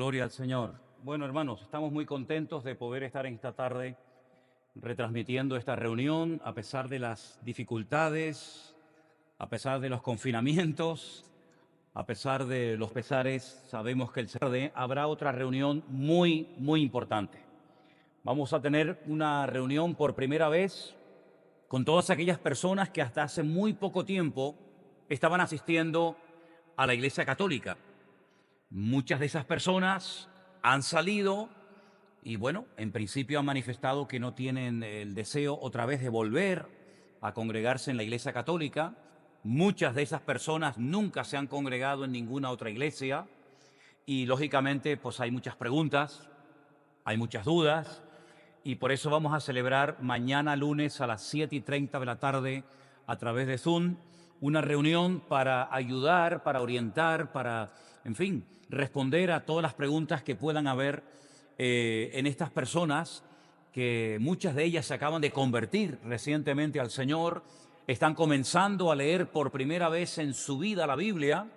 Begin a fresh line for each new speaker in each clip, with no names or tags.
Gloria al Señor. Bueno, hermanos, estamos muy contentos de poder estar en esta tarde retransmitiendo esta reunión a pesar de las dificultades, a pesar de los confinamientos, a pesar de los pesares. Sabemos que el tarde habrá otra reunión muy importante. Vamos a tener una reunión por primera vez con todas aquellas personas que hasta hace muy poco tiempo estaban asistiendo a la Iglesia Católica. Muchas de esas personas han salido y bueno, en principio han manifestado que no tienen el deseo otra vez de volver a congregarse en la Iglesia Católica. Muchas de esas personas nunca se han congregado en ninguna otra iglesia y lógicamente pues hay muchas preguntas, hay muchas dudas y por eso vamos a celebrar mañana lunes a las 7:30 de la tarde a través de Zoom una reunión para ayudar, para orientar, para, en fin, responder a todas las preguntas que puedan haber en estas personas, que muchas de ellas se acaban de convertir recientemente al Señor, están comenzando a leer por primera vez en su vida la Biblia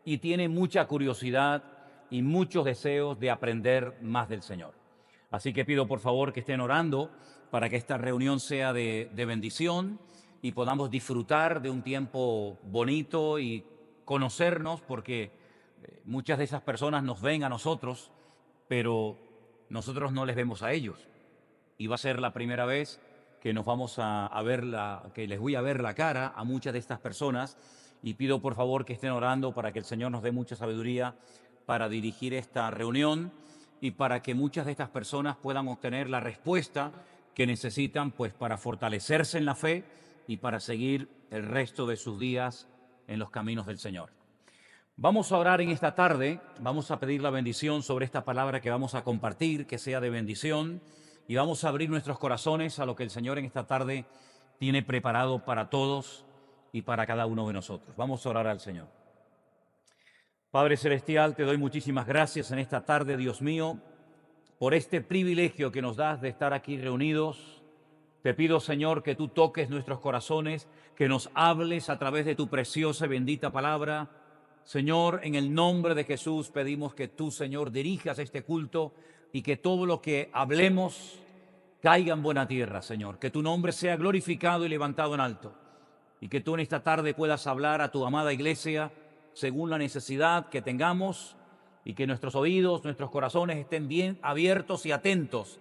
y tienen mucha curiosidad y muchos deseos de aprender más del Señor. Así que pido por favor que estén orando para que esta reunión sea de bendición y podamos disfrutar de un tiempo bonito y conocernos, porque muchas de esas personas nos ven a nosotros, pero nosotros no les vemos a ellos. Y va a ser la primera vez que nos vamos a ver, que les voy a ver la cara a muchas de estas personas, y pido por favor que estén orando para que el Señor nos dé mucha sabiduría para dirigir esta reunión y para que muchas de estas personas puedan obtener la respuesta que necesitan pues para fortalecerse en la fe y para seguir el resto de sus días en los caminos del Señor. Vamos a orar en esta tarde, vamos a pedir la bendición sobre esta palabra que vamos a compartir, que sea de bendición, y vamos a abrir nuestros corazones a lo que el Señor en esta tarde tiene preparado para todos y para cada uno de nosotros. Vamos a orar al Señor. Padre Celestial, te doy muchísimas gracias en esta tarde, Dios mío, por este privilegio que nos das de estar aquí reunidos. Te pido, Señor, que tú toques nuestros corazones, que nos hables a través de tu preciosa y bendita palabra. Señor, en el nombre de Jesús pedimos que tú, Señor, dirijas este culto y que todo lo que hablemos caiga en buena tierra, Señor. Que tu nombre sea glorificado y levantado en alto. Y que tú en esta tarde puedas hablar a tu amada iglesia según la necesidad que tengamos, y que nuestros oídos, nuestros corazones estén bien abiertos y atentos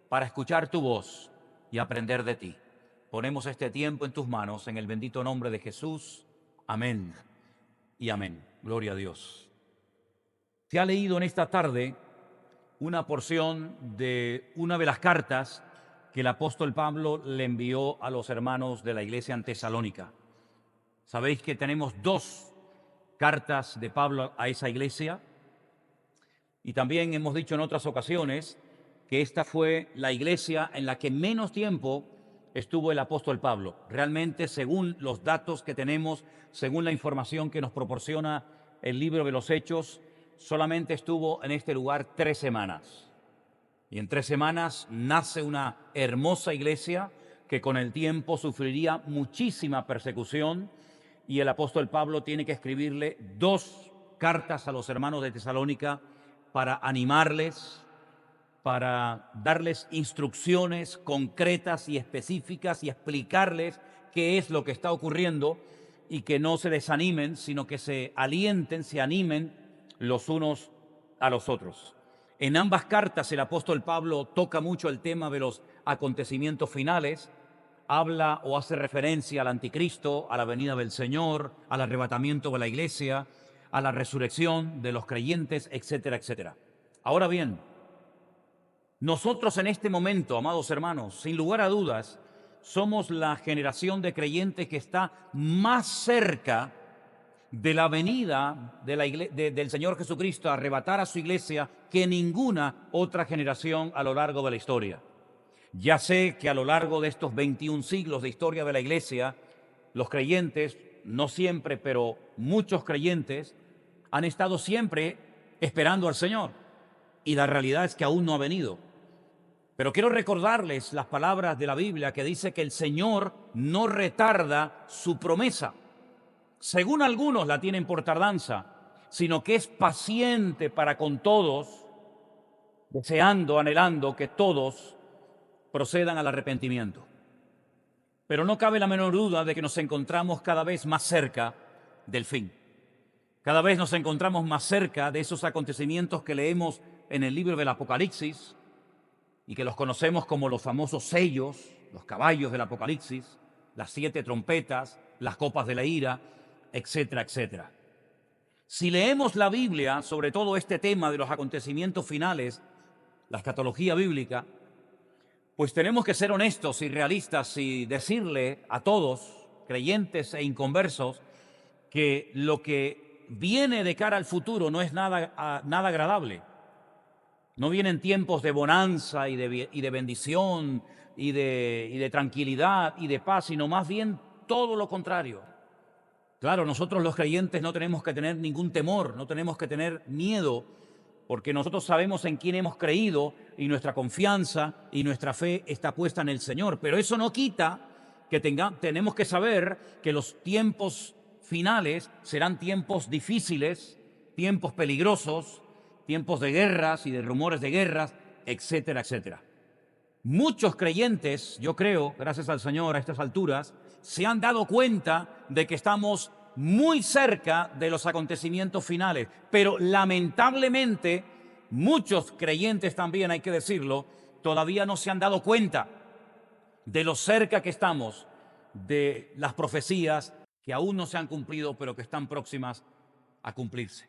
para escuchar tu voz y aprender de ti. Ponemos este tiempo en tus manos, en el bendito nombre de Jesús. Amén y amén. Gloria a Dios. Se ha leído en esta tarde una porción de una de las cartas que el apóstol Pablo le envió a los hermanos de la iglesia en Tesalónica. Sabéis que tenemos 2 cartas de Pablo a esa iglesia, y también hemos dicho en otras ocasiones que esta fue la iglesia en la que menos tiempo estuvo el apóstol Pablo. Realmente, según los datos que tenemos, según la información que nos proporciona el libro de los Hechos, solamente estuvo en este lugar 3 semanas. Y en 3 semanas nace una hermosa iglesia que con el tiempo sufriría muchísima persecución, y el apóstol Pablo tiene que escribirle 2 cartas a los hermanos de Tesalónica para animarles, para darles instrucciones concretas y específicas y explicarles qué es lo que está ocurriendo, y que no se desanimen, sino que se alienten, se animen los unos a los otros. En ambas cartas el apóstol Pablo toca mucho el tema de los acontecimientos finales, habla o hace referencia al anticristo, a la venida del Señor, al arrebatamiento de la iglesia, a la resurrección de los creyentes, etcétera, etcétera. Ahora bien, nosotros en este momento, amados hermanos, sin lugar a dudas, somos la generación de creyentes que está más cerca de la venida de del Señor Jesucristo a arrebatar a su iglesia que ninguna otra generación a lo largo de la historia. Ya sé que a lo largo de estos 21 siglos de historia de la iglesia, los creyentes, no siempre, pero muchos creyentes, han estado siempre esperando al Señor, y la realidad es que aún no ha venido. Pero quiero recordarles las palabras de la Biblia que dice que el Señor no retarda su promesa. Según algunos la tienen por tardanza, sino que es paciente para con todos, deseando, anhelando que todos procedan al arrepentimiento. Pero no cabe la menor duda de que nos encontramos cada vez más cerca del fin. Cada vez nos encontramos más cerca de esos acontecimientos que leemos en el libro del Apocalipsis y que los conocemos como los famosos sellos, los caballos del Apocalipsis, las 7 trompetas, las copas de la ira, etcétera, etcétera. Si leemos la Biblia sobre todo este tema de los acontecimientos finales, la escatología bíblica, pues tenemos que ser honestos y realistas y decirle a todos, creyentes e inconversos, que lo que viene de cara al futuro no es nada agradable. No vienen tiempos de bonanza y de bendición y de tranquilidad y de paz, sino más bien todo lo contrario. Claro, nosotros los creyentes no tenemos que tener ningún temor, no tenemos que tener miedo, porque nosotros sabemos en quién hemos creído y nuestra confianza y nuestra fe está puesta en el Señor. Pero eso no quita que tenemos que saber que los tiempos finales serán tiempos difíciles, tiempos peligrosos, tiempos de guerras y de rumores de guerras, etcétera, etcétera. Muchos creyentes, yo creo, gracias al Señor a estas alturas, se han dado cuenta de que estamos muy cerca de los acontecimientos finales, pero lamentablemente muchos creyentes también, hay que decirlo, todavía no se han dado cuenta de lo cerca que estamos de las profecías que aún no se han cumplido, pero que están próximas a cumplirse.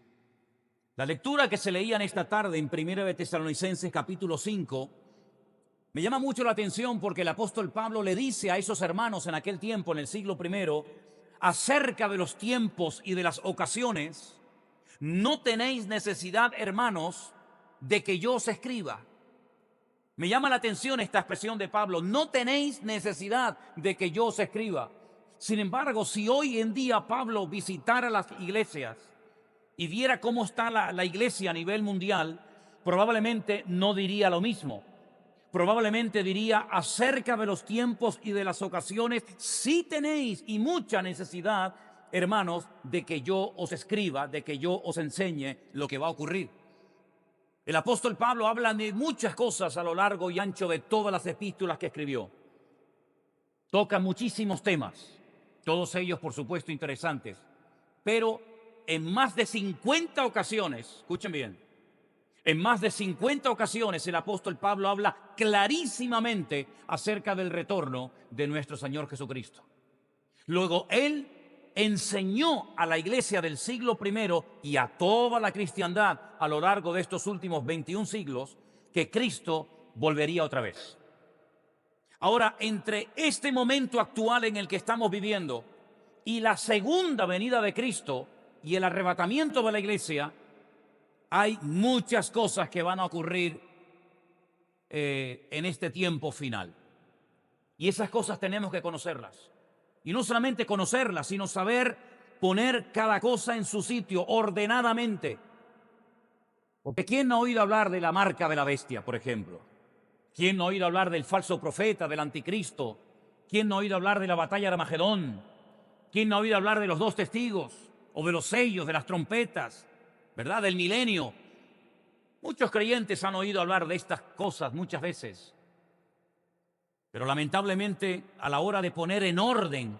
La lectura que se leía en esta tarde en 1 de Tesalonicenses capítulo 5 me llama mucho la atención porque el apóstol Pablo le dice a esos hermanos en aquel tiempo, en el siglo I, acerca de los tiempos y de las ocasiones: no tenéis necesidad, hermanos, de que yo os escriba. Me llama la atención esta expresión de Pablo: no tenéis necesidad de que yo os escriba. Sin embargo, si hoy en día Pablo visitara las iglesias y viera cómo está la iglesia a nivel mundial, probablemente no diría lo mismo. Probablemente diría: acerca de los tiempos y de las ocasiones, sí tenéis y mucha necesidad, hermanos, de que yo os escriba, de que yo os enseñe lo que va a ocurrir. El apóstol Pablo habla de muchas cosas a lo largo y ancho de todas las epístolas que escribió. Toca muchísimos temas, todos ellos, por supuesto, interesantes, pero en más de 50 ocasiones, escuchen bien, en más de 50 ocasiones el apóstol Pablo habla clarísimamente acerca del retorno de nuestro Señor Jesucristo. Luego, él enseñó a la iglesia del siglo I y a toda la cristiandad a lo largo de estos últimos 21 siglos que Cristo volvería otra vez. Ahora, entre este momento actual en el que estamos viviendo y la segunda venida de Cristo y el arrebatamiento de la iglesia, hay muchas cosas que van a ocurrir en este tiempo final. Y esas cosas tenemos que conocerlas. Y no solamente conocerlas, sino saber poner cada cosa en su sitio ordenadamente. Porque ¿quién no ha oído hablar de la marca de la bestia, por ejemplo? ¿Quién no ha oído hablar del falso profeta, del anticristo? ¿Quién no ha oído hablar de la batalla de Armagedón? ¿Quién no ha oído hablar de los 2 testigos? O de los sellos, de las trompetas, ¿verdad? Del milenio. Muchos creyentes han oído hablar de estas cosas muchas veces. Pero lamentablemente, a la hora de poner en orden,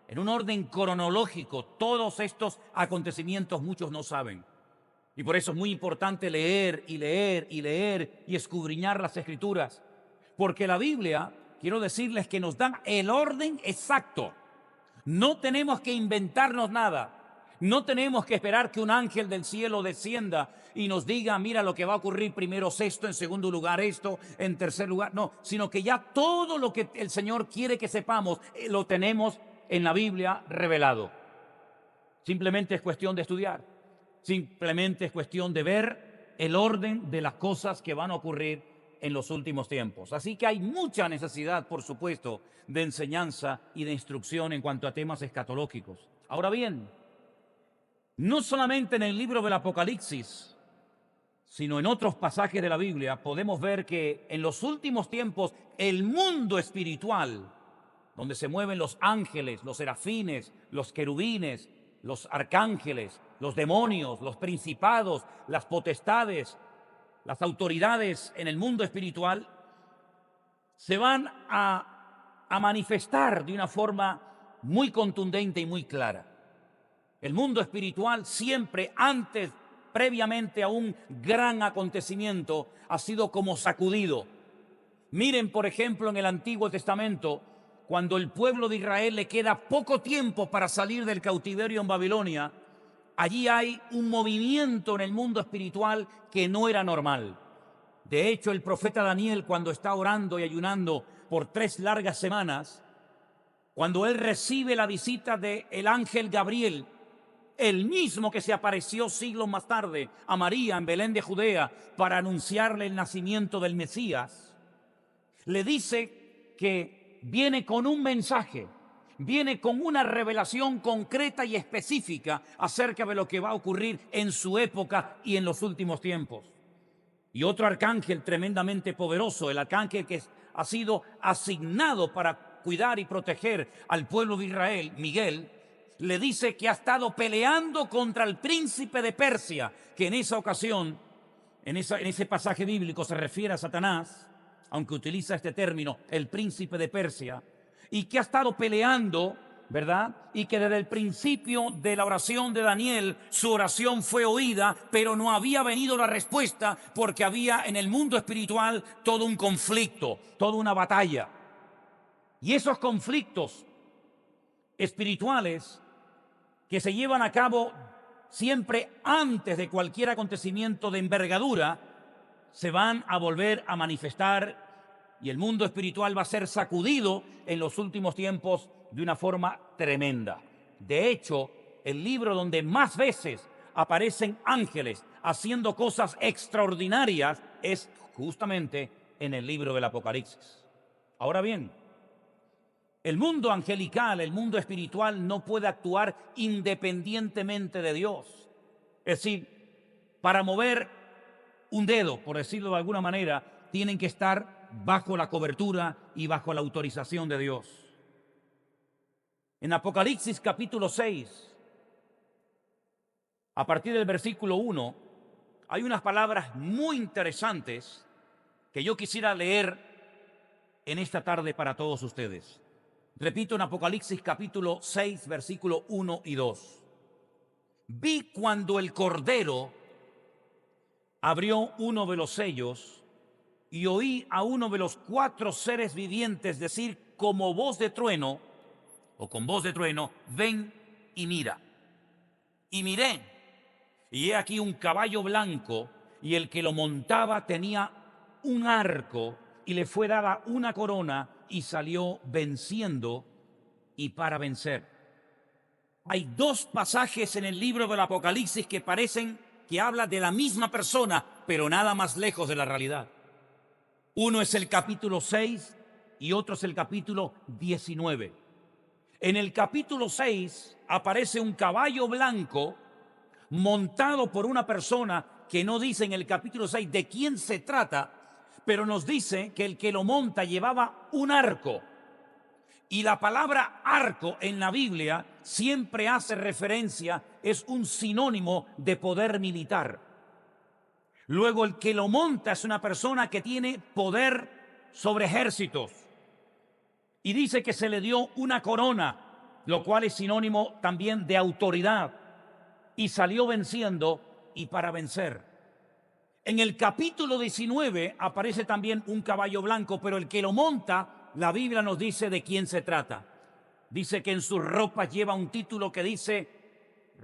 en un orden cronológico, todos estos acontecimientos, muchos no saben. Y por eso es muy importante leer y leer y leer y escudriñar las Escrituras. Porque la Biblia, quiero decirles que nos da el orden exacto. No tenemos que inventarnos nada. No tenemos que esperar que un ángel del cielo descienda y nos diga: mira lo que va a ocurrir primero esto, en segundo lugar esto, en tercer lugar. No, sino que ya todo lo que el Señor quiere que sepamos lo tenemos en la Biblia revelado. Simplemente es cuestión de estudiar. Simplemente es cuestión de ver el orden de las cosas que van a ocurrir en los últimos tiempos. Así que hay mucha necesidad, por supuesto, de enseñanza y de instrucción en cuanto a temas escatológicos. Ahora bien, no solamente en el libro del Apocalipsis, sino en otros pasajes de la Biblia podemos ver que en los últimos tiempos el mundo espiritual, donde se mueven los ángeles, los serafines, los querubines, los arcángeles, los demonios, los principados, las potestades, las autoridades en el mundo espiritual, se van a manifestar de una forma muy contundente y muy clara. El mundo espiritual siempre previamente a un gran acontecimiento, ha sido como sacudido. Miren, por ejemplo, en el Antiguo Testamento, cuando el pueblo de Israel le queda poco tiempo para salir del cautiverio en Babilonia, allí hay un movimiento en el mundo espiritual que no era normal. De hecho, el profeta Daniel, cuando está orando y ayunando por 3 largas semanas, cuando él recibe la visita del ángel Gabriel, el mismo que se apareció siglos más tarde a María en Belén de Judea para anunciarle el nacimiento del Mesías, le dice que viene con un mensaje, viene con una revelación concreta y específica acerca de lo que va a ocurrir en su época y en los últimos tiempos. Y otro arcángel tremendamente poderoso, el arcángel que ha sido asignado para cuidar y proteger al pueblo de Israel, Miguel, le dice que ha estado peleando contra el príncipe de Persia, que en esa ocasión, en ese pasaje bíblico se refiere a Satanás, aunque utiliza este término, el príncipe de Persia, y que ha estado peleando, ¿verdad? Y que desde el principio de la oración de Daniel, su oración fue oída, pero no había venido la respuesta porque había en el mundo espiritual todo un conflicto, toda una batalla. Y esos conflictos espirituales que se llevan a cabo siempre antes de cualquier acontecimiento de envergadura, se van a volver a manifestar y el mundo espiritual va a ser sacudido en los últimos tiempos de una forma tremenda. De hecho, el libro donde más veces aparecen ángeles haciendo cosas extraordinarias es justamente en el libro del Apocalipsis. Ahora bien, el mundo angelical, el mundo espiritual no puede actuar independientemente de Dios. Es decir, para mover un dedo, por decirlo de alguna manera, tienen que estar bajo la cobertura y bajo la autorización de Dios. En Apocalipsis capítulo 6, a partir del versículo 1, hay unas palabras muy interesantes que yo quisiera leer en esta tarde para todos ustedes. Repito, en Apocalipsis capítulo 6, versículo 1 y 2. Vi cuando el Cordero abrió uno de los sellos y oí a uno de los 4 seres vivientes decir como voz de trueno, o con voz de trueno, ven y mira. Y miré, y he aquí un caballo blanco, y el que lo montaba tenía un arco, y le fue dada una corona, y salió venciendo y para vencer. Hay 2 pasajes en el libro del Apocalipsis que parecen que habla de la misma persona, pero nada más lejos de la realidad. Uno es el capítulo 6 y otro es el capítulo 19. En el capítulo 6 aparece un caballo blanco montado por una persona que no dice en el capítulo 6 de quién se trata, pero nos dice que el que lo monta llevaba un arco. Y la palabra arco en la Biblia siempre hace referencia, es un sinónimo de poder militar. Luego el que lo monta es una persona que tiene poder sobre ejércitos. Y dice que se le dio una corona, lo cual es sinónimo también de autoridad. Y salió venciendo y para vencer. En el capítulo 19 aparece también un caballo blanco, pero el que lo monta, la Biblia nos dice de quién se trata. Dice que en sus ropas lleva un título que dice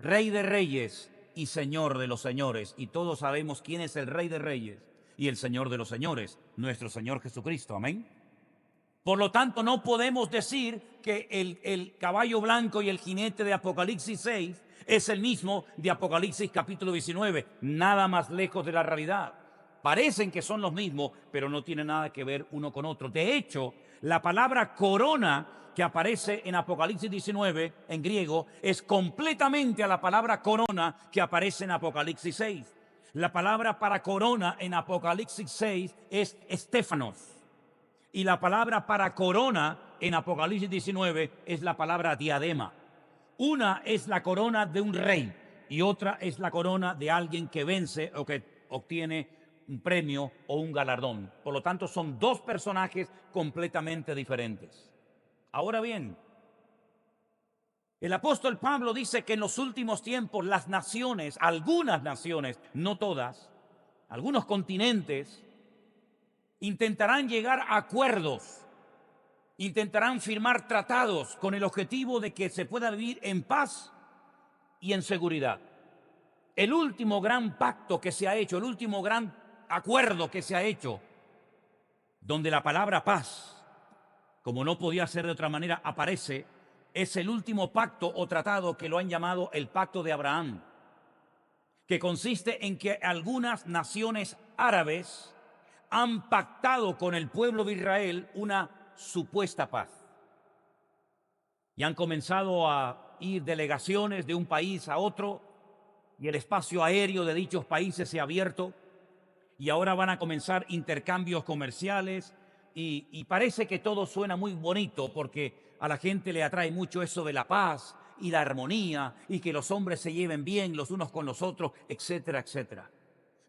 Rey de Reyes y Señor de los Señores. Y todos sabemos quién es el Rey de Reyes y el Señor de los Señores, nuestro Señor Jesucristo. Amén. Por lo tanto, no podemos decir que el caballo blanco y el jinete de Apocalipsis 6 es el mismo de Apocalipsis capítulo 19. Nada más lejos de la realidad. Parecen que son los mismos, pero no tienen nada que ver uno con otro. De hecho, la palabra corona que aparece en Apocalipsis 19 en griego es completamente a la palabra corona que aparece en Apocalipsis 6. La palabra para corona en Apocalipsis 6 es estéfanos. Y la palabra para corona en Apocalipsis 19 es la palabra diadema. Una es la corona de un rey, y otra es la corona de alguien que vence o que obtiene un premio o un galardón. Por lo tanto, son dos personajes completamente diferentes. Ahora bien, el apóstol Pablo dice que en los últimos tiempos las naciones, algunas naciones, no todas, algunos continentes, intentarán llegar a acuerdos, intentarán firmar tratados con el objetivo de que se pueda vivir en paz y en seguridad. El último gran pacto que se ha hecho, el último gran acuerdo que se ha hecho, donde la palabra paz, como no podía ser de otra manera, aparece, es el último pacto o tratado que lo han llamado el Pacto de Abraham, que consiste en que algunas naciones árabes han pactado con el pueblo de Israel una supuesta paz. Y han comenzado a ir delegaciones de un país a otro, y el espacio aéreo de dichos países se ha abierto, y ahora van a comenzar intercambios comerciales, y parece que todo suena muy bonito porque a la gente le atrae mucho eso de la paz y la armonía y que los hombres se lleven bien los unos con los otros, etcétera, etcétera.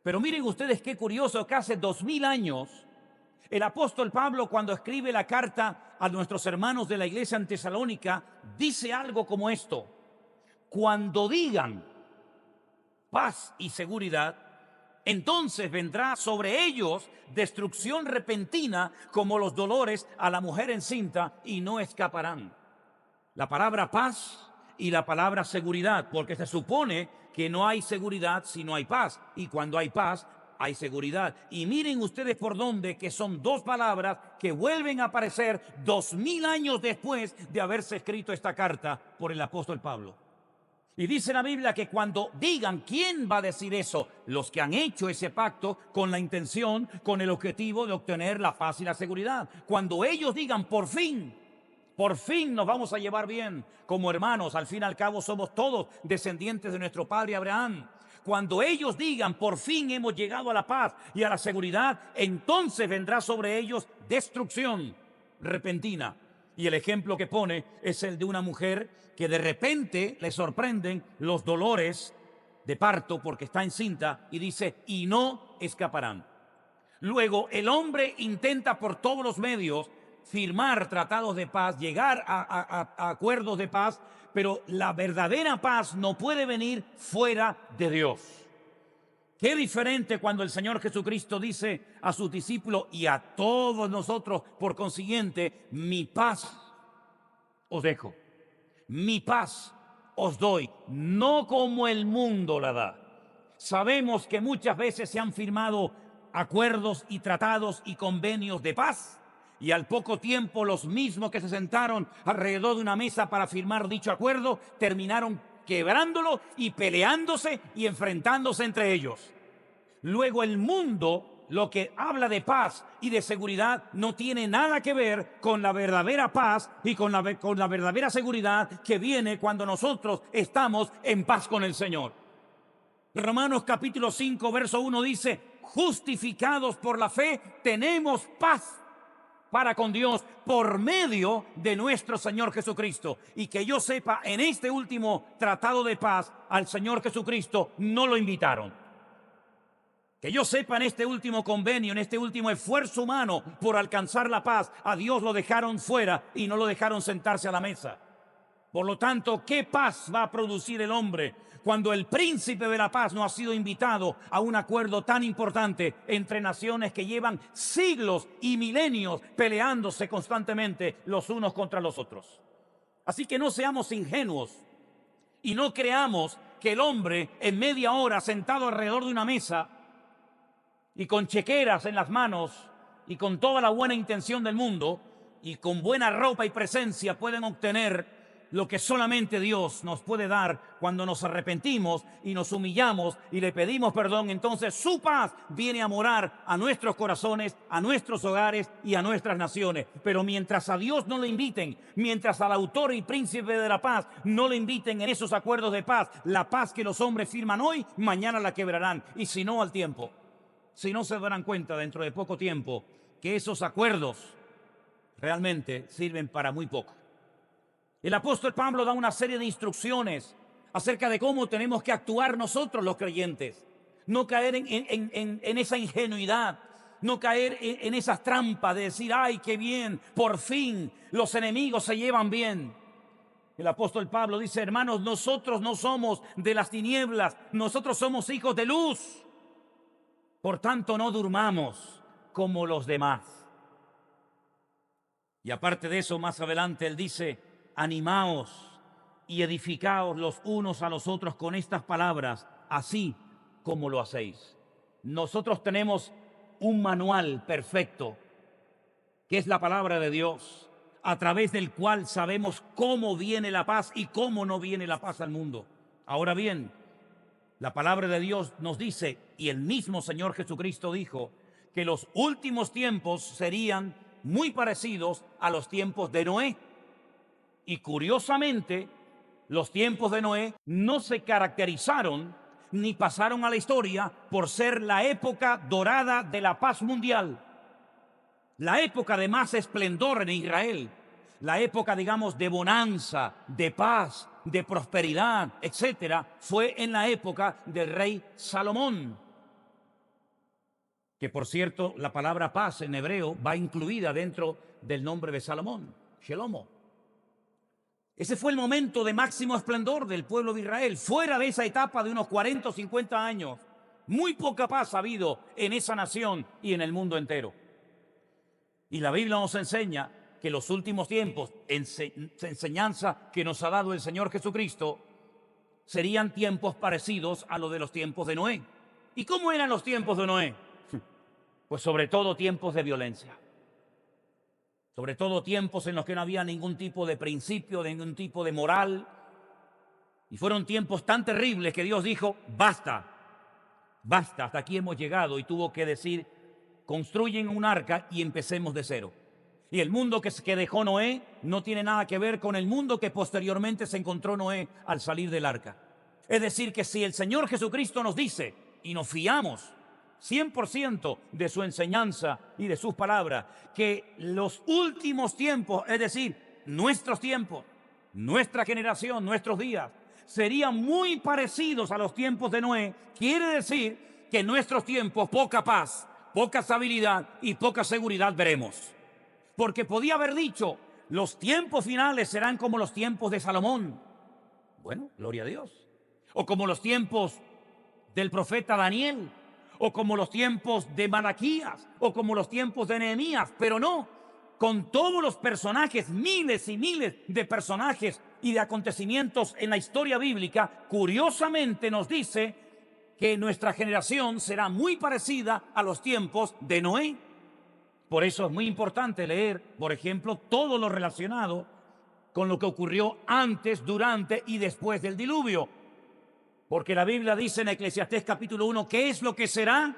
Pero miren ustedes qué curioso que hace 2000 años el apóstol Pablo, cuando escribe la carta a nuestros hermanos de la iglesia en Tesalónica, dice algo como esto: cuando digan paz y seguridad, entonces vendrá sobre ellos destrucción repentina como los dolores a la mujer encinta, y no escaparán. La palabra paz y la palabra seguridad, porque se supone que no hay seguridad si no hay paz, y cuando hay paz hay seguridad. Y miren ustedes por dónde, que son dos palabras que vuelven a aparecer 2000 años después de haberse escrito esta carta por el apóstol Pablo. Y dice la Biblia que cuando digan, ¿quién va a decir eso? Los que han hecho ese pacto con la intención, con el objetivo de obtener la paz y la seguridad. Cuando ellos digan, por fin nos vamos a llevar bien como hermanos, al fin y al cabo somos todos descendientes de nuestro padre Abraham. Cuando ellos digan, por fin hemos llegado a la paz y a la seguridad, entonces vendrá sobre ellos destrucción repentina. Y el ejemplo que pone es el de una mujer que de repente le sorprenden los dolores de parto porque está encinta, y dice, y no escaparán. Luego el hombre intenta por todos los medios firmar tratados de paz, llegar a acuerdos de paz, pero la verdadera paz no puede venir fuera de Dios. Qué diferente cuando el Señor Jesucristo dice a sus discípulos y a todos nosotros, por consiguiente, mi paz os dejo, mi paz os doy, no como el mundo la da. Sabemos que muchas veces se han firmado acuerdos y tratados y convenios de paz, y al poco tiempo los mismos que se sentaron alrededor de una mesa para firmar dicho acuerdo terminaron quebrándolo y peleándose y enfrentándose entre ellos. Luego el mundo, lo que habla de paz y de seguridad, no tiene nada que ver con la verdadera paz y con la verdadera seguridad que viene cuando nosotros estamos en paz con el Señor. Romanos capítulo 5, verso 1 dice, justificados por la fe, tenemos paz para con Dios por medio de nuestro Señor Jesucristo. Y que yo sepa, en este último tratado de paz, al Señor Jesucristo no lo invitaron. Que yo sepa, en este último convenio, en este último esfuerzo humano por alcanzar la paz, a Dios lo dejaron fuera y no lo dejaron sentarse a la mesa. Por lo tanto, ¿qué paz va a producir el hombre cuando el príncipe de la paz no ha sido invitado a un acuerdo tan importante entre naciones que llevan siglos y milenios peleándose constantemente los unos contra los otros? Así que no seamos ingenuos y no creamos que el hombre en media hora sentado alrededor de una mesa y con chequeras en las manos y con toda la buena intención del mundo y con buena ropa y presencia pueden obtener lo que solamente Dios nos puede dar cuando nos arrepentimos y nos humillamos y le pedimos perdón. Entonces su paz viene a morar a nuestros corazones, a nuestros hogares y a nuestras naciones. Pero mientras a Dios no le inviten, mientras al autor y príncipe de la paz no le inviten en esos acuerdos de paz, la paz que los hombres firman hoy, mañana la quebrarán, y si no, al tiempo. Si no, se darán cuenta dentro de poco tiempo que esos acuerdos realmente sirven para muy poco. El apóstol Pablo da una serie de instrucciones acerca de cómo tenemos que actuar nosotros los creyentes. No caer en esa ingenuidad, no caer en esas trampas de decir, ay, qué bien, por fin los enemigos se llevan bien. El apóstol Pablo dice, hermanos, nosotros no somos de las tinieblas, nosotros somos hijos de luz. Por tanto, no durmamos como los demás. Y aparte de eso, más adelante él dice, animaos y edificaos los unos a los otros con estas palabras, así como lo hacéis. Nosotros tenemos un manual perfecto, que es la palabra de Dios, a través del cual sabemos cómo viene la paz y cómo no viene la paz al mundo. Ahora bien, la palabra de Dios nos dice, y el mismo Señor Jesucristo dijo, que los últimos tiempos serían muy parecidos a los tiempos de Noé. Y curiosamente, los tiempos de Noé no se caracterizaron ni pasaron a la historia por ser la época dorada de la paz mundial. La época de más esplendor en Israel, la época, digamos, de bonanza, de paz, de prosperidad, etcétera, fue en la época del rey Salomón. Que por cierto, la palabra paz en hebreo va incluida dentro del nombre de Salomón, Shelomo. Ese fue el momento de máximo esplendor del pueblo de Israel. Fuera de esa etapa de unos 40 o 50 años, muy poca paz ha habido en esa nación y en el mundo entero. Y la Biblia nos enseña que los últimos tiempos, enseñanza que nos ha dado el Señor Jesucristo, serían tiempos parecidos a los de los tiempos de Noé. ¿Y cómo eran los tiempos de Noé? Pues sobre todo tiempos de violencia. Sobre todo tiempos en los que no había ningún tipo de principio, ningún tipo de moral. Y fueron tiempos tan terribles que Dios dijo, basta, basta, hasta aquí hemos llegado. Y tuvo que decir, construyen un arca y empecemos de cero. Y el mundo que dejó Noé no tiene nada que ver con el mundo que posteriormente se encontró Noé al salir del arca. Es decir, que si el Señor Jesucristo nos dice, y nos fiamos 100% de su enseñanza y de sus palabras, que los últimos tiempos, es decir, nuestros tiempos, nuestra generación, nuestros días, serían muy parecidos a los tiempos de Noé, quiere decir que en nuestros tiempos poca paz, poca estabilidad y poca seguridad veremos. Porque podía haber dicho, los tiempos finales serán como los tiempos de Salomón. Bueno, gloria a Dios. O como los tiempos del profeta Daniel, o como los tiempos de Malaquías, o como los tiempos de Nehemías, pero no, con todos los personajes, miles y miles de personajes y de acontecimientos en la historia bíblica, curiosamente nos dice que nuestra generación será muy parecida a los tiempos de Noé. Por eso es muy importante leer, por ejemplo, todo lo relacionado con lo que ocurrió antes, durante y después del diluvio. Porque la Biblia dice en Eclesiastés capítulo 1, ¿qué es lo que será?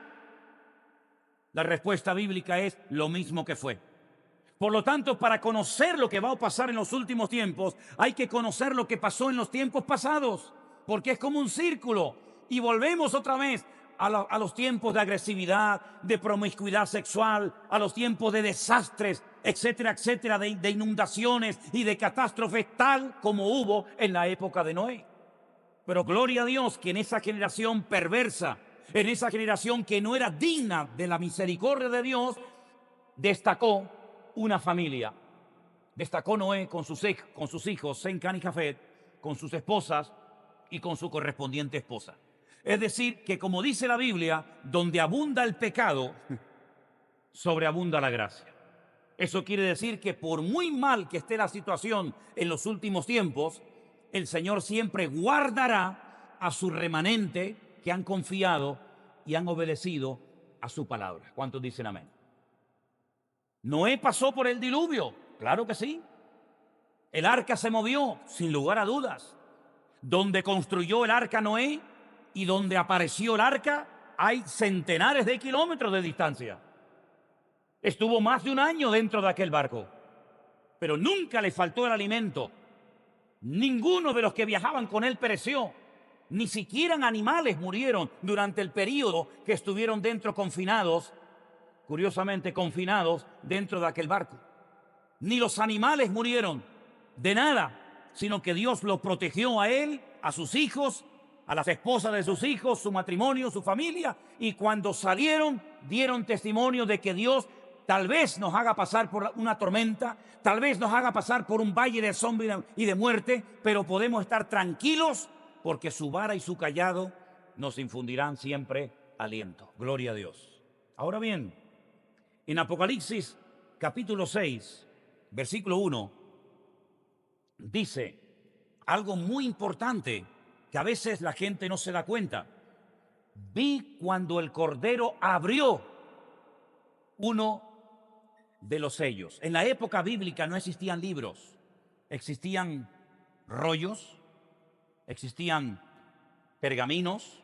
La respuesta bíblica es lo mismo que fue. Por lo tanto, para conocer lo que va a pasar en los últimos tiempos, hay que conocer lo que pasó en los tiempos pasados, porque es como un círculo. Y volvemos otra vez a los tiempos de agresividad, de promiscuidad sexual, a los tiempos de desastres, etcétera, etcétera, de inundaciones y de catástrofes, tal como hubo en la época de Noé. Pero gloria a Dios que en esa generación perversa, en esa generación que no era digna de la misericordia de Dios, destacó una familia. Destacó Noé con sus hijos, Sem, Cam y Jafet, con sus esposas y con su correspondiente esposa. Es decir, que como dice la Biblia, donde abunda el pecado, sobreabunda la gracia. Eso quiere decir que por muy mal que esté la situación en los últimos tiempos, el Señor siempre guardará a su remanente que han confiado y han obedecido a su palabra. ¿Cuántos dicen amén? Noé pasó por el diluvio, claro que sí. El arca se movió, sin lugar a dudas. Donde construyó el arca Noé y donde apareció el arca, hay centenares de kilómetros de distancia. Estuvo más de un año dentro de aquel barco, pero nunca le faltó el alimento. Ninguno de los que viajaban con él pereció. Ni siquiera animales murieron durante el período que estuvieron dentro confinados, curiosamente confinados dentro de aquel barco. Ni los animales murieron, de nada. sino que Dios lo protegió a él, a sus hijos, a las esposas de sus hijos, su matrimonio, su familia, y cuando salieron dieron testimonio de que Dios tal vez nos haga pasar por una tormenta, tal vez nos haga pasar por un valle de sombra y de muerte, pero podemos estar tranquilos porque su vara y su cayado nos infundirán siempre aliento. Gloria a Dios. Ahora bien, en Apocalipsis capítulo 6, versículo 1, dice algo muy importante que a veces la gente no se da cuenta. Vi cuando el Cordero abrió uno de los sellos. En la época bíblica no existían libros, existían rollos, existían pergaminos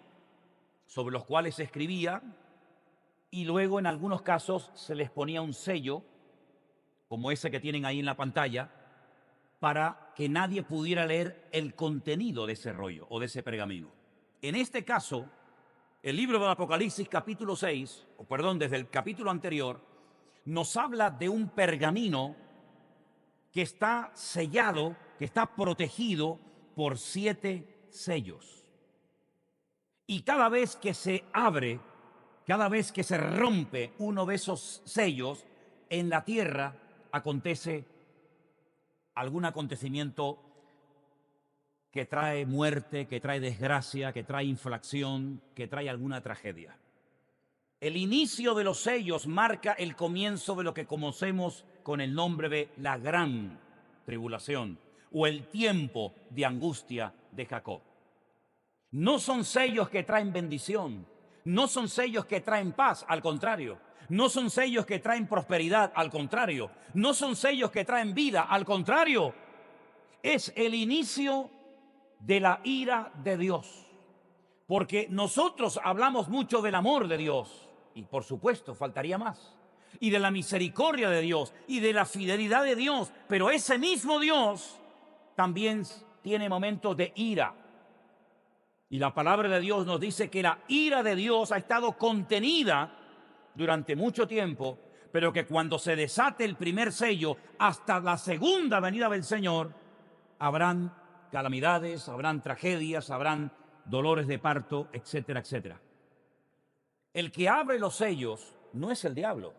sobre los cuales se escribía, y luego en algunos casos se les ponía un sello, como ese que tienen ahí en la pantalla, para que nadie pudiera leer el contenido de ese rollo o de ese pergamino. En este caso, el libro del Apocalipsis capítulo 6, desde el capítulo anterior, nos habla de un pergamino que está sellado, que está protegido por 7 sellos. Y cada vez que se abre, cada vez que se rompe uno de esos sellos, en la tierra acontece algún acontecimiento que trae muerte, que trae desgracia, que trae inflación, que trae alguna tragedia. El inicio de los sellos marca el comienzo de lo que conocemos con el nombre de la gran tribulación o el tiempo de angustia de Jacob. No son sellos que traen bendición, no son sellos que traen paz, al contrario. No son sellos que traen prosperidad, al contrario. No son sellos que traen vida, al contrario. Es el inicio de la ira de Dios. Porque nosotros hablamos mucho del amor de Dios, y por supuesto, faltaría más, y de la misericordia de Dios, y de la fidelidad de Dios, pero ese mismo Dios también tiene momentos de ira. Y la palabra de Dios nos dice que la ira de Dios ha estado contenida durante mucho tiempo, pero que cuando se desate el primer sello, hasta la segunda venida del Señor, habrán calamidades, habrán tragedias, habrán dolores de parto, etcétera, etcétera. El que abre los sellos no es el diablo.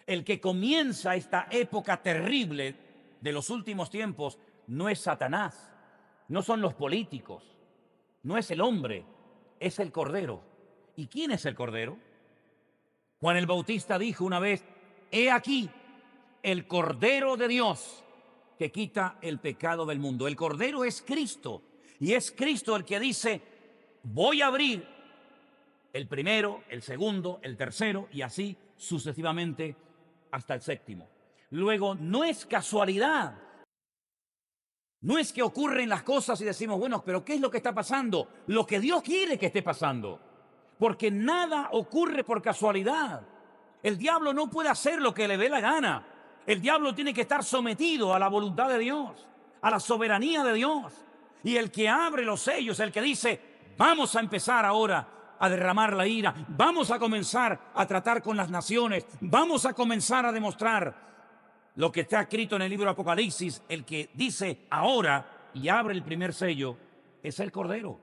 El que comienza esta época terrible de los últimos tiempos no es Satanás, no son los políticos, no es el hombre, es el Cordero. ¿Y quién es el Cordero? Juan el Bautista dijo una vez: he aquí el Cordero de Dios que quita el pecado del mundo. El Cordero es Cristo, y es Cristo el que dice: voy a abrir el primero, el segundo, el tercero, y así sucesivamente hasta el séptimo. Luego, no es casualidad. No es que ocurren las cosas y decimos, bueno, pero ¿qué es lo que está pasando? Lo que Dios quiere que esté pasando. Porque nada ocurre por casualidad. El diablo no puede hacer lo que le dé la gana. El diablo tiene que estar sometido a la voluntad de Dios, a la soberanía de Dios. Y el que abre los sellos, el que dice, vamos a empezar ahora a derramar la ira, vamos a comenzar a tratar con las naciones, vamos a comenzar a demostrar lo que está escrito en el libro de Apocalipsis. El que dice ahora y abre el primer sello es el Cordero,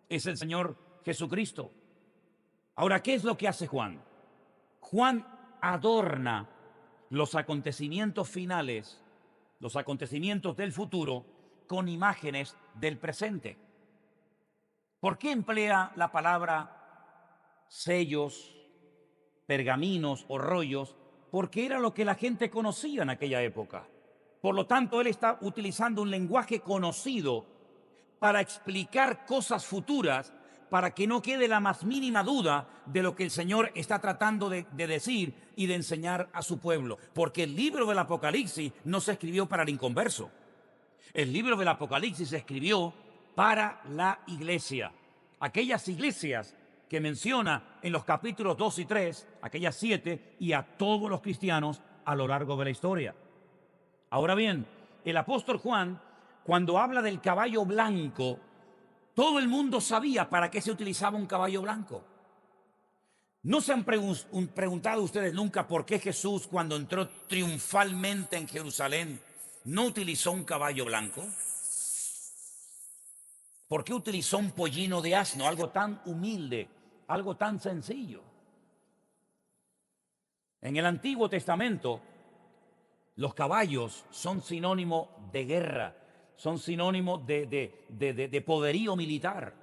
es el Señor Jesucristo. Ahora, ¿qué es lo que hace Juan? Juan adorna los acontecimientos finales, los acontecimientos del futuro, con imágenes del presente. ¿Por qué emplea la palabra sellos, pergaminos o rollos? Porque era lo que la gente conocía en aquella época. Por lo tanto, él está utilizando un lenguaje conocido para explicar cosas futuras, para que no quede la más mínima duda de lo que el Señor está tratando de decir y de enseñar a su pueblo. Porque el libro del Apocalipsis no se escribió para el inconverso. El libro del Apocalipsis se escribió para la iglesia. Aquellas iglesias que menciona en los capítulos 2 y 3, aquellas 7, y a todos los cristianos a lo largo de la historia. Ahora bien, el apóstol Juan, cuando habla del caballo blanco, todo el mundo sabía para qué se utilizaba un caballo blanco. ¿No se han preguntado ustedes nunca por qué Jesús, cuando entró triunfalmente en Jerusalén, no utilizó un caballo blanco? ¿Por qué utilizó un pollino de asno? Algo tan humilde, algo tan sencillo. En el Antiguo Testamento, los caballos son sinónimo de guerra, son sinónimo de poderío militar.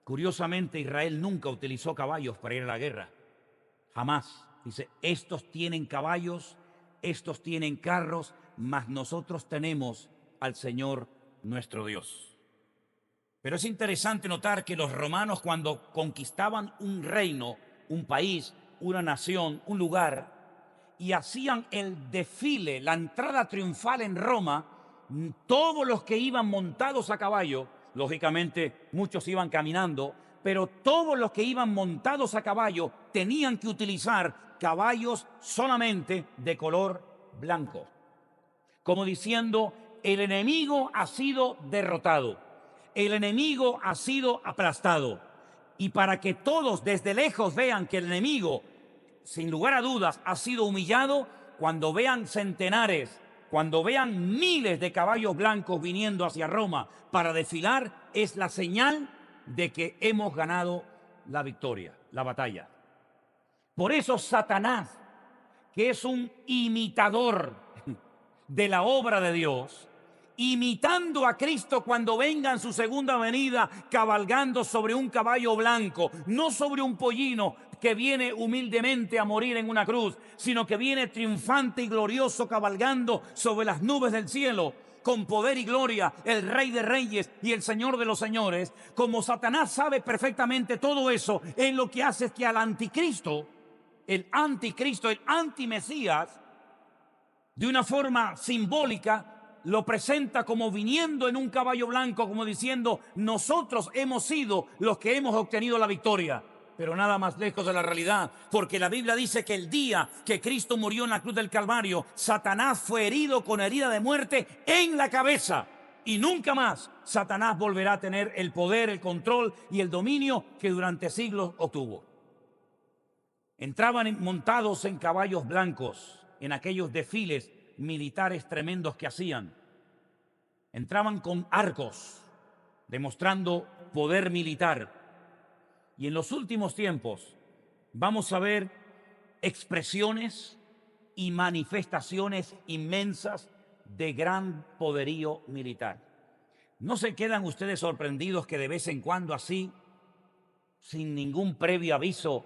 Curiosamente, Israel nunca utilizó caballos para ir a la guerra. Jamás. Dice, estos tienen caballos, estos tienen carros, mas nosotros tenemos al Señor nuestro Dios. Pero es interesante notar que los romanos, cuando conquistaban un reino, un país, una nación, un lugar, y hacían el desfile, la entrada triunfal en Roma, todos los que iban montados a caballo, lógicamente muchos iban caminando, pero todos los que iban montados a caballo tenían que utilizar caballos solamente de color blanco, como diciendo, el enemigo ha sido derrotado. El enemigo ha sido aplastado. Y para que todos desde lejos vean que el enemigo, sin lugar a dudas, ha sido humillado, cuando vean centenares, cuando vean miles de caballos blancos viniendo hacia Roma para desfilar, es la señal de que hemos ganado la victoria, la batalla. Por eso Satanás, que es un imitador de la obra de Dios, imitando a Cristo cuando venga en su segunda venida, cabalgando sobre un caballo blanco, no sobre un pollino que viene humildemente a morir en una cruz, sino que viene triunfante y glorioso cabalgando sobre las nubes del cielo, con poder y gloria, el Rey de Reyes y el Señor de los Señores. Como Satanás sabe perfectamente todo eso, él lo que hace es que al anticristo, el antimesías, de una forma simbólica, lo presenta como viniendo en un caballo blanco, como diciendo, nosotros hemos sido los que hemos obtenido la victoria. Pero nada más lejos de la realidad, porque la Biblia dice que el día que Cristo murió en la cruz del Calvario, Satanás fue herido con herida de muerte en la cabeza. Y nunca más Satanás volverá a tener el poder, el control y el dominio que durante siglos obtuvo. Entraban montados en caballos blancos en aquellos desfiles militares tremendos que hacían. Entraban con arcos, demostrando poder militar. Y en los últimos tiempos vamos a ver expresiones y manifestaciones inmensas de gran poderío militar. ¿No se quedan ustedes sorprendidos que de vez en cuando así, sin ningún previo aviso,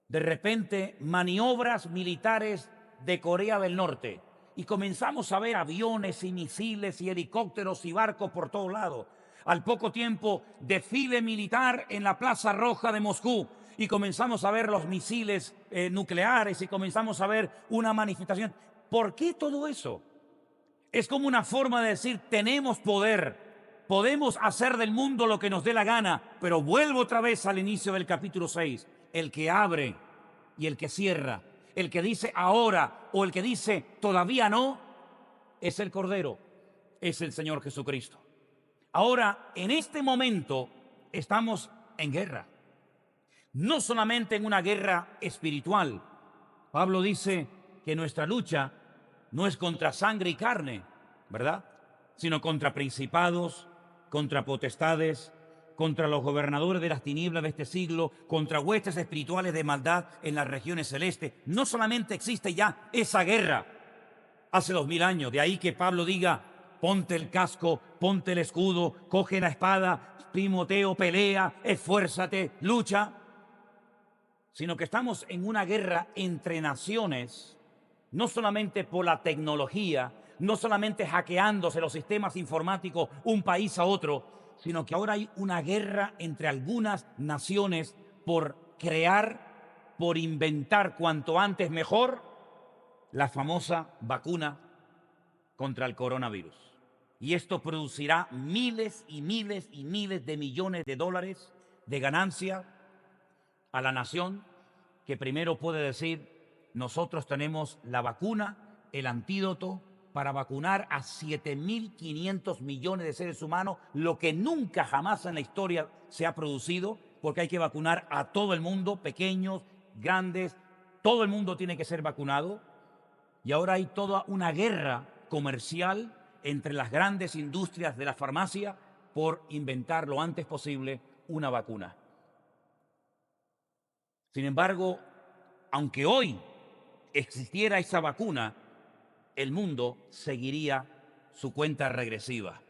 de repente maniobras militares de Corea del Norte, y comenzamos a ver aviones y misiles y helicópteros y barcos por todos lados? Al poco tiempo, desfile militar en la Plaza Roja de Moscú, y comenzamos a ver los misiles nucleares, y comenzamos a ver una manifestación. ¿Por qué todo eso? Es como una forma de decir, tenemos poder, podemos hacer del mundo lo que nos dé la gana. Pero vuelvo otra vez al inicio del capítulo 6. El que abre y el que cierra, el que dice ahora o el que dice todavía no, es el Cordero, es el Señor Jesucristo. Ahora, en este momento, estamos en guerra. No solamente en una guerra espiritual. Pablo dice que nuestra lucha no es contra sangre y carne, ¿verdad? Sino contra principados, contra potestades, contra los gobernadores de las tinieblas de este siglo, contra huestes espirituales de maldad en las regiones celestes. No solamente existe ya esa guerra hace 2000 años, de ahí que Pablo diga, ponte el casco, ponte el escudo, coge la espada, Timoteo, pelea, esfuérzate, lucha. Sino que estamos en una guerra entre naciones, no solamente por la tecnología, no solamente hackeándose los sistemas informáticos un país a otro, sino que ahora hay una guerra entre algunas naciones por crear, por inventar cuanto antes mejor la famosa vacuna contra el coronavirus. Y esto producirá miles y miles y miles de millones de dólares de ganancia a la nación, que primero puede decir, nosotros tenemos la vacuna, el antídoto para vacunar a 7.500 millones de seres humanos, lo que nunca jamás en la historia se ha producido, porque hay que vacunar a todo el mundo, pequeños, grandes, todo el mundo tiene que ser vacunado. Y ahora hay toda una guerra comercial entre las grandes industrias de la farmacia por inventar lo antes posible una vacuna. Sin embargo, aunque hoy existiera esa vacuna, el mundo seguiría su cuenta regresiva.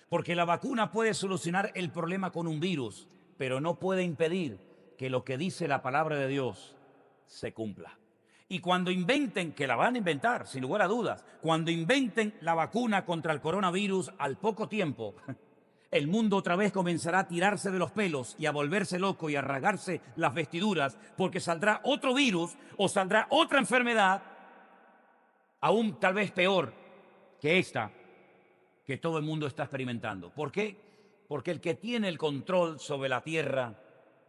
Porque la vacuna puede solucionar el problema con un virus, pero no puede impedir que lo que dice la palabra de Dios se cumpla. Y cuando inventen, que la van a inventar, sin lugar a dudas, cuando inventen la vacuna contra el coronavirus, al poco tiempo, el mundo otra vez comenzará a tirarse de los pelos y a volverse loco y a rasgarse las vestiduras, porque saldrá otro virus o saldrá otra enfermedad, aún tal vez peor que esta, que todo el mundo está experimentando. ¿Por qué? Porque el que tiene el control sobre la tierra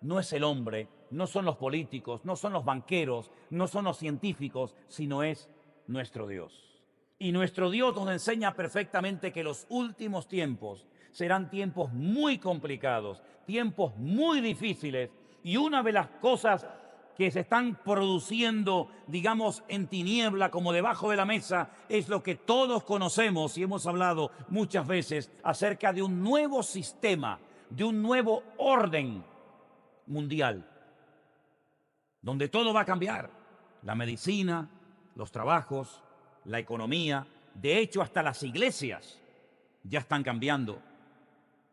no es el hombre, no son los políticos, no son los banqueros, no son los científicos, sino es nuestro Dios. Y nuestro Dios nos enseña perfectamente que los últimos tiempos serán tiempos muy complicados, tiempos muy difíciles, y una de las cosas que se están produciendo, digamos, en tiniebla, como debajo de la mesa, es lo que todos conocemos y hemos hablado muchas veces acerca de un nuevo sistema, de un nuevo orden mundial, donde todo va a cambiar. La medicina, los trabajos, la economía, de hecho hasta las iglesias ya están cambiando.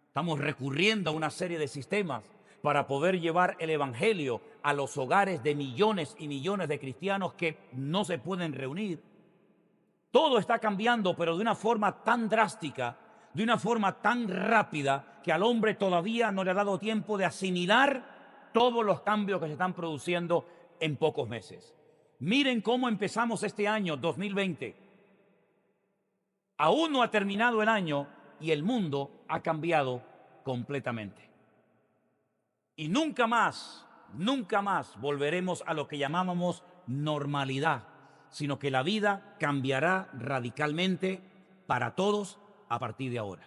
Estamos recurriendo a una serie de sistemas para poder llevar el evangelio a los hogares de millones y millones de cristianos que no se pueden reunir. Todo está cambiando, pero de una forma tan drástica, de una forma tan rápida, que al hombre todavía no le ha dado tiempo de asimilar todos los cambios que se están produciendo en pocos meses. Miren cómo empezamos este año 2020. Aún no ha terminado el año y el mundo ha cambiado completamente. Y nunca más volveremos a lo que llamábamos normalidad, sino que la vida cambiará radicalmente para todos a partir de ahora.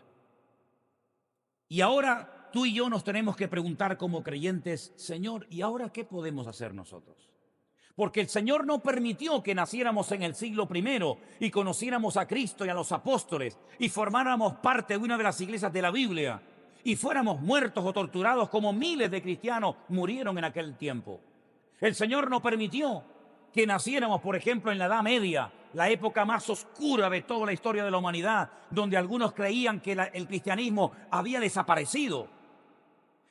Y ahora tú y yo nos tenemos que preguntar como creyentes, Señor, ¿y ahora qué podemos hacer nosotros? Porque el Señor no permitió que naciéramos en el siglo I y conociéramos a Cristo y a los apóstoles y formáramos parte de una de las iglesias de la Biblia y fuéramos muertos o torturados como miles de cristianos murieron en aquel tiempo. El Señor no permitió que naciéramos, por ejemplo, en la Edad Media, la época más oscura de toda la historia de la humanidad, donde algunos creían que el cristianismo había desaparecido.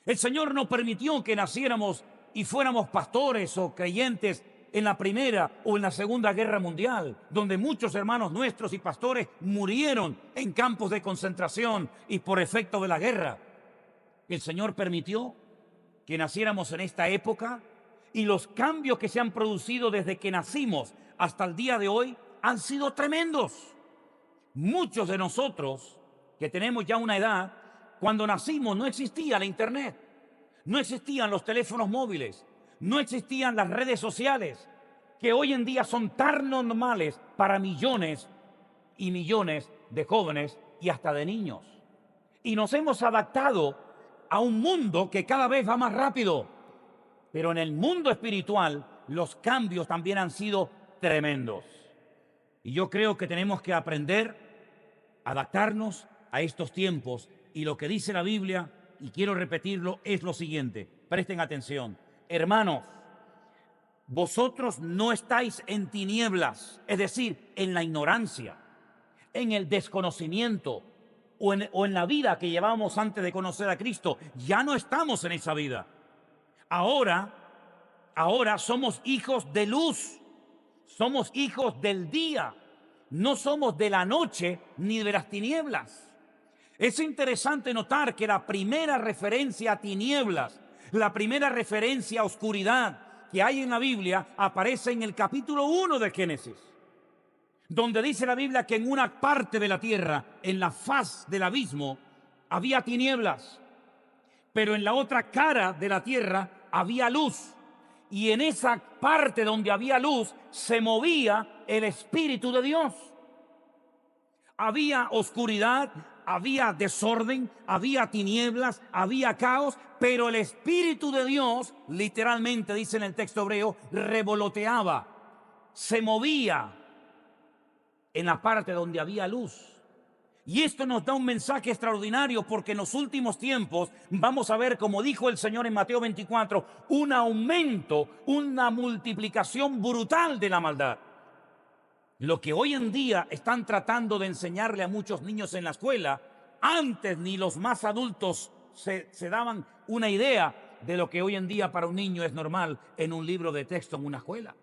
El Señor no permitió que naciéramos y fuéramos pastores o creyentes en la Primera o en la Segunda Guerra Mundial, donde muchos hermanos nuestros y pastores murieron en campos de concentración y por efecto de la guerra. El Señor permitió que naciéramos en esta época, y los cambios que se han producido desde que nacimos hasta el día de hoy han sido tremendos. Muchos de nosotros que tenemos ya una edad, cuando nacimos no existía la internet, no existían los teléfonos móviles, no existían las redes sociales, que hoy en día son tan normales para millones y millones de jóvenes y hasta de niños. Y nos hemos adaptado a un mundo que cada vez va más rápido. Pero en el mundo espiritual los cambios también han sido tremendos. Y yo creo que tenemos que aprender a adaptarnos a estos tiempos. Y lo que dice la Biblia, y quiero repetirlo, es lo siguiente. Presten atención. Hermanos, vosotros no estáis en tinieblas, es decir, en la ignorancia, en el desconocimiento o en la vida que llevábamos antes de conocer a Cristo. Ya no estamos en esa vida. Ahora somos hijos de luz, somos hijos del día, no somos de la noche ni de las tinieblas. Es interesante notar que la primera referencia a tinieblas, la primera referencia a oscuridad que hay en la Biblia aparece en el capítulo 1 de Génesis, donde dice la Biblia que en una parte de la tierra, en la faz del abismo, había tinieblas, pero en la otra cara de la tierra había luz, y en esa parte donde había luz se movía el Espíritu de Dios. Había oscuridad, había desorden, había tinieblas, había caos, pero el Espíritu de Dios, literalmente dice en el texto hebreo, revoloteaba, se movía en la parte donde había luz. Y esto nos da un mensaje extraordinario, porque en los últimos tiempos vamos a ver, como dijo el Señor en Mateo 24, un aumento, una multiplicación brutal de la maldad. Lo que hoy en día están tratando de enseñarle a muchos niños en la escuela, antes ni los más adultos se daban una idea de lo que hoy en día para un niño es normal en un libro de texto en una escuela.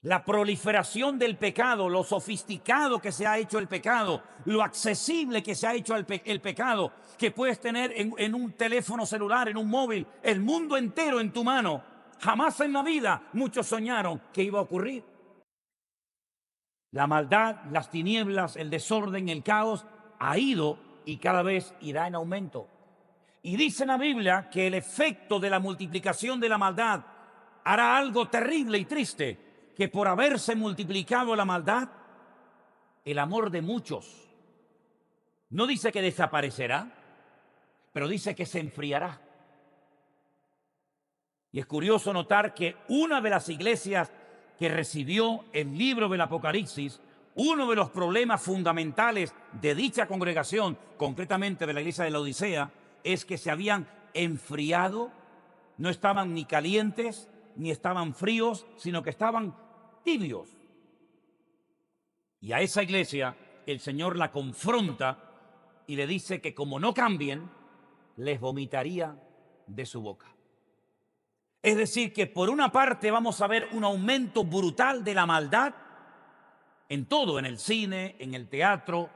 La proliferación del pecado, lo sofisticado que se ha hecho el pecado, lo accesible que se ha hecho el pecado, que puedes tener en un teléfono celular, en un móvil, el mundo entero en tu mano. Jamás en la vida muchos soñaron que iba a ocurrir. La maldad, las tinieblas, el desorden, el caos ha ido y cada vez irá en aumento. Y dice la Biblia que el efecto de la multiplicación de la maldad hará algo terrible y triste, que por haberse multiplicado la maldad, el amor de muchos, no dice que desaparecerá, pero dice que se enfriará. Y es curioso notar que una de las iglesias que recibió el libro del Apocalipsis, uno de los problemas fundamentales de dicha congregación, concretamente de la iglesia de la Odisea, es que se habían enfriado, no estaban ni calientes ni estaban fríos, sino que estaban tibios. Y a esa iglesia el Señor la confronta y le dice que como no cambien, les vomitaría de su boca. Es decir, que por una parte vamos a ver un aumento brutal de la maldad en todo, en el cine, en el teatro,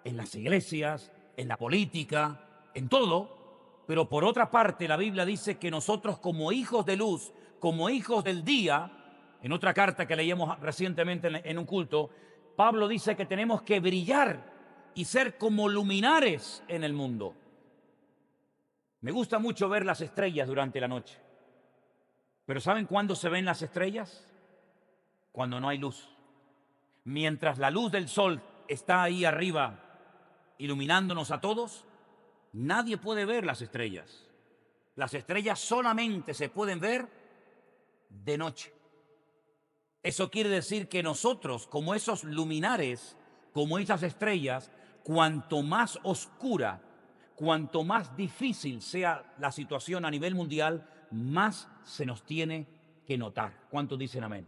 en las iglesias, en la política, en todo. Pero por otra parte, la Biblia dice que nosotros, como hijos de luz, como hijos del día, en otra carta que leíamos recientemente en un culto, Pablo dice que tenemos que brillar y ser como luminares en el mundo. Me gusta mucho ver las estrellas durante la noche. Pero ¿saben cuándo se ven las estrellas? Cuando no hay luz. Mientras la luz del sol está ahí arriba iluminándonos a todos, nadie puede ver las estrellas. Las estrellas solamente se pueden ver de noche. Eso quiere decir que nosotros, como esos luminares, como esas estrellas, cuanto más oscura, cuanto más difícil sea la situación a nivel mundial, más se nos tiene que notar. ¿Cuántos dicen amén?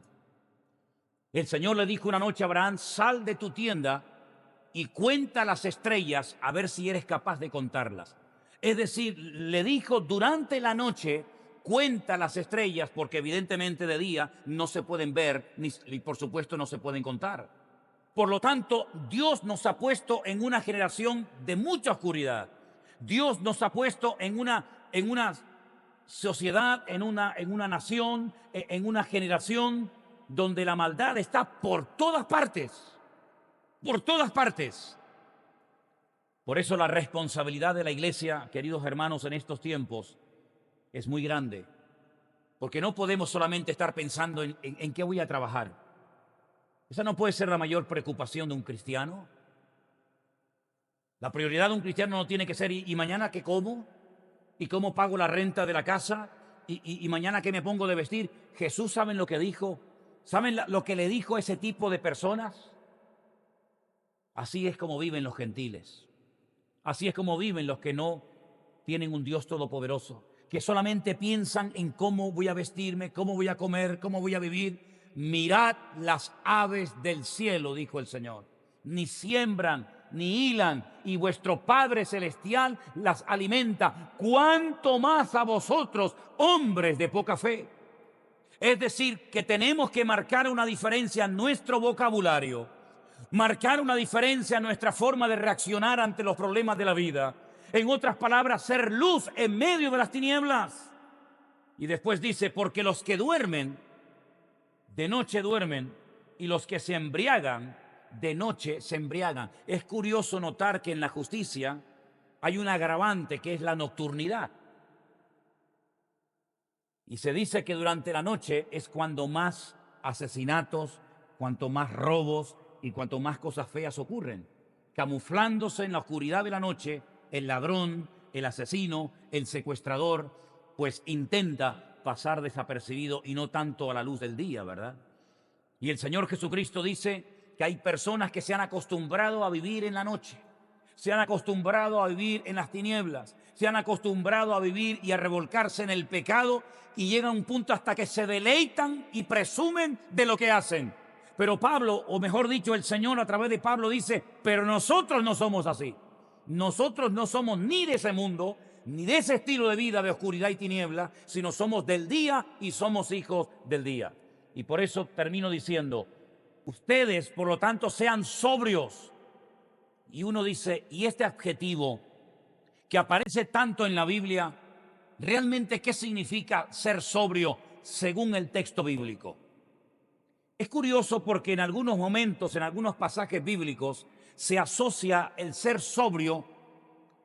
El Señor le dijo una noche a Abraham: sal de tu tienda y cuenta las estrellas a ver si eres capaz de contarlas. Es decir, le dijo durante la noche: cuenta las estrellas, porque evidentemente de día no se pueden ver ni por supuesto no se pueden contar. Por lo tanto, Dios nos ha puesto en una generación de mucha oscuridad. Dios nos ha puesto en una sociedad, en una nación, en una generación donde la maldad está por todas partes. Por todas partes. Por eso la responsabilidad de la iglesia, queridos hermanos, en estos tiempos es muy grande. Porque no podemos solamente estar pensando en qué voy a trabajar. Esa no puede ser la mayor preocupación de un cristiano. La prioridad de un cristiano no tiene que ser ¿y mañana qué como? ¿Y cómo pago la renta de la casa? ¿Y mañana qué me pongo de vestir? Jesús, ¿saben lo que dijo? ¿Saben lo que le dijo a ese tipo de personas? Así es como viven los gentiles. Así es como viven los que no tienen un Dios todopoderoso, que solamente piensan en cómo voy a vestirme, cómo voy a comer, cómo voy a vivir. Mirad las aves del cielo, dijo el Señor. Ni siembran, ni hilan, y vuestro Padre Celestial las alimenta. ¿Cuánto más a vosotros, hombres de poca fe? Es decir, que tenemos que marcar una diferencia en nuestro vocabulario, marcar una diferencia en nuestra forma de reaccionar ante los problemas de la vida. En otras palabras, ser luz en medio de las tinieblas. Y después dice: porque los que duermen, de noche duermen, y los que se embriagan, de noche se embriagan. Es curioso notar que en la justicia hay un agravante, que es la nocturnidad. Y se dice que durante la noche es cuando más asesinatos, cuanto más robos y cuanto más cosas feas ocurren. Camuflándose en la oscuridad de la noche, el ladrón, el asesino, el secuestrador, pues intenta pasar desapercibido y no tanto a la luz del día, ¿verdad? Y el Señor Jesucristo dice que hay personas que se han acostumbrado a vivir en la noche, se han acostumbrado a vivir en las tinieblas, se han acostumbrado a vivir y a revolcarse en el pecado y llegan a un punto hasta que se deleitan y presumen de lo que hacen. Pero Pablo, o mejor dicho, el Señor a través de Pablo dice, pero nosotros no somos así. Nosotros no somos ni de ese mundo, ni de ese estilo de vida de oscuridad y tiniebla, sino somos del día y somos hijos del día. Y por eso termino diciendo, ustedes, por lo tanto, sean sobrios. Y uno dice, ¿y este adjetivo que aparece tanto en la Biblia, realmente qué significa ser sobrio según el texto bíblico? Es curioso porque en algunos momentos, en algunos pasajes bíblicos, se asocia el ser sobrio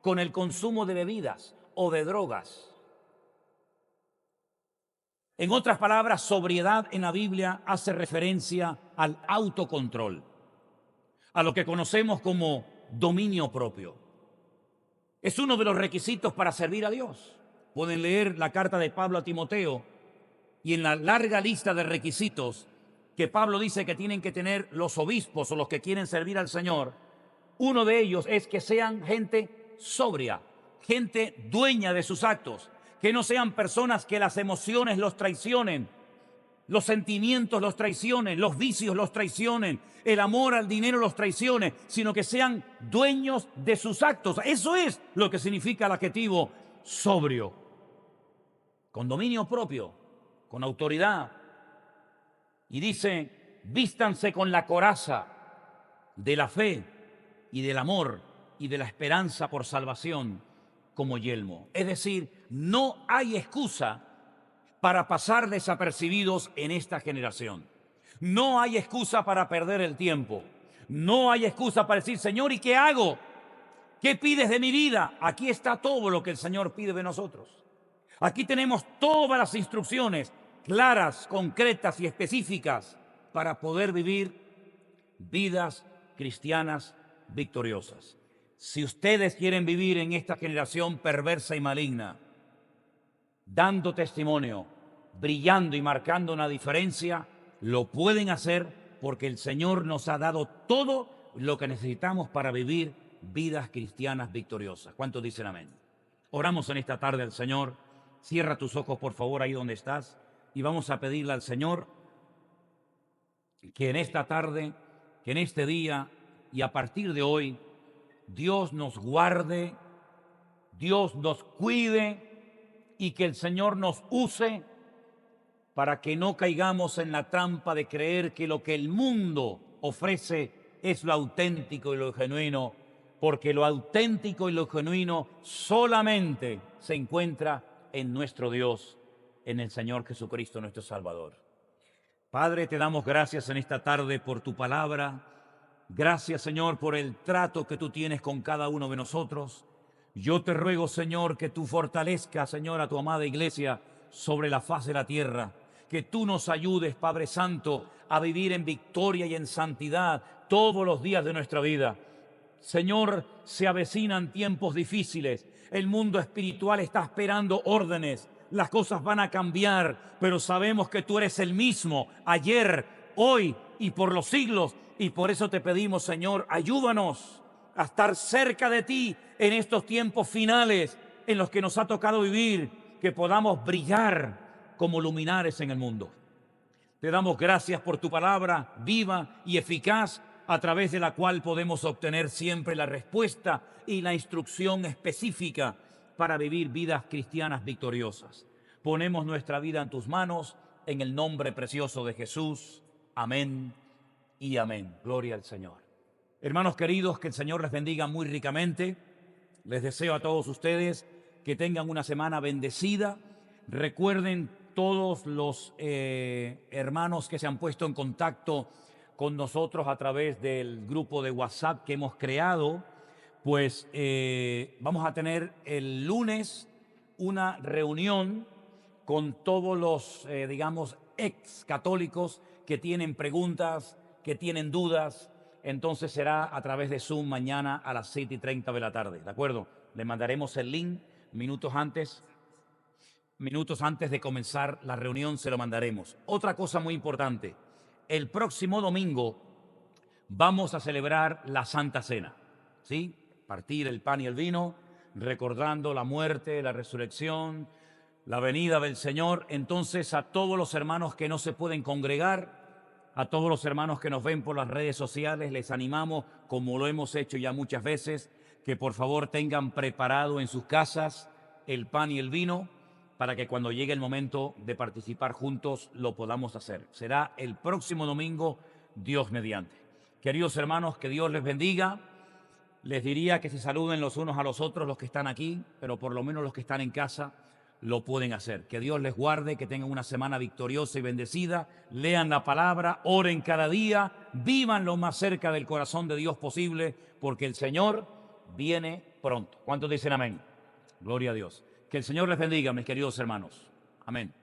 con el consumo de bebidas o de drogas. En otras palabras, sobriedad en la Biblia hace referencia al autocontrol, a lo que conocemos como dominio propio. Es uno de los requisitos para servir a Dios. Pueden leer la carta de Pablo a Timoteo y en la larga lista de requisitos que Pablo dice que tienen que tener los obispos o los que quieren servir al Señor, uno de ellos es que sean gente sobria, gente dueña de sus actos, que no sean personas que las emociones los traicionen, los sentimientos los traicionen, los vicios los traicionen, el amor al dinero los traicione, sino que sean dueños de sus actos. Eso es lo que significa el adjetivo sobrio, con dominio propio, con autoridad. Y dice, vístanse con la coraza de la fe y del amor y de la esperanza por salvación como yelmo. Es decir, no hay excusa para pasar desapercibidos en esta generación. No hay excusa para perder el tiempo. No hay excusa para decir, Señor, ¿y qué hago? ¿Qué pides de mi vida? Aquí está todo lo que el Señor pide de nosotros. Aquí tenemos todas las instrucciones claras, concretas y específicas para poder vivir vidas cristianas victoriosas. Si ustedes quieren vivir en esta generación perversa y maligna, dando testimonio, brillando y marcando una diferencia, lo pueden hacer porque el Señor nos ha dado todo lo que necesitamos para vivir vidas cristianas victoriosas. ¿Cuántos dicen amén? Oramos en esta tarde al Señor. Cierra tus ojos, por favor, ahí donde estás, y vamos a pedirle al Señor que en esta tarde, que en este día y a partir de hoy, Dios nos guarde, Dios nos cuide y que el Señor nos use para que no caigamos en la trampa de creer que lo que el mundo ofrece es lo auténtico y lo genuino, porque lo auténtico y lo genuino solamente se encuentra en nuestro Dios, en el Señor Jesucristo, nuestro Salvador. Padre, te damos gracias en esta tarde por tu palabra. Gracias, Señor, por el trato que tú tienes con cada uno de nosotros. Yo te ruego, Señor, que tú fortalezcas, Señor, a tu amada iglesia sobre la faz de la tierra. Que tú nos ayudes, Padre Santo, a vivir en victoria y en santidad todos los días de nuestra vida. Señor, se avecinan tiempos difíciles. El mundo espiritual está esperando órdenes. Las cosas van a cambiar, pero sabemos que tú eres el mismo ayer, hoy y por los siglos. Y por eso te pedimos, Señor, ayúdanos a estar cerca de ti en estos tiempos finales en los que nos ha tocado vivir, que podamos brillar como luminares en el mundo. Te damos gracias por tu palabra viva y eficaz, a través de la cual podemos obtener siempre la respuesta y la instrucción específica para vivir vidas cristianas victoriosas. Ponemos nuestra vida en tus manos, en el nombre precioso de Jesús. Amén y amén. Gloria al Señor. Hermanos queridos, que el Señor les bendiga muy ricamente. Les deseo a todos ustedes que tengan una semana bendecida. Recuerden todos los hermanos que se han puesto en contacto con nosotros a través del grupo de WhatsApp que hemos creado, pues vamos a tener el lunes una reunión con todos los, digamos, ex católicos que tienen preguntas, que tienen dudas. Entonces será a través de Zoom mañana a las 7:30 de la tarde, ¿de acuerdo? Le mandaremos el link minutos antes de comenzar la reunión, se lo mandaremos. Otra cosa muy importante, el próximo domingo vamos a celebrar la Santa Cena, ¿sí? Partir el pan y el vino, recordando la muerte, la resurrección, la venida del Señor. Entonces, a todos los hermanos que no se pueden congregar, a todos los hermanos que nos ven por las redes sociales, les animamos, como lo hemos hecho ya muchas veces, que por favor tengan preparado en sus casas el pan y el vino para que cuando llegue el momento de participar juntos lo podamos hacer. Será el próximo domingo, Dios mediante. Queridos hermanos, que Dios les bendiga. Les diría que se saluden los unos a los otros los que están aquí, pero por lo menos los que están en casa lo pueden hacer. Que Dios les guarde, que tengan una semana victoriosa y bendecida. Lean la palabra, oren cada día, vivan lo más cerca del corazón de Dios posible, porque el Señor viene pronto. ¿Cuántos dicen amén? Gloria a Dios. Que el Señor les bendiga, mis queridos hermanos. Amén.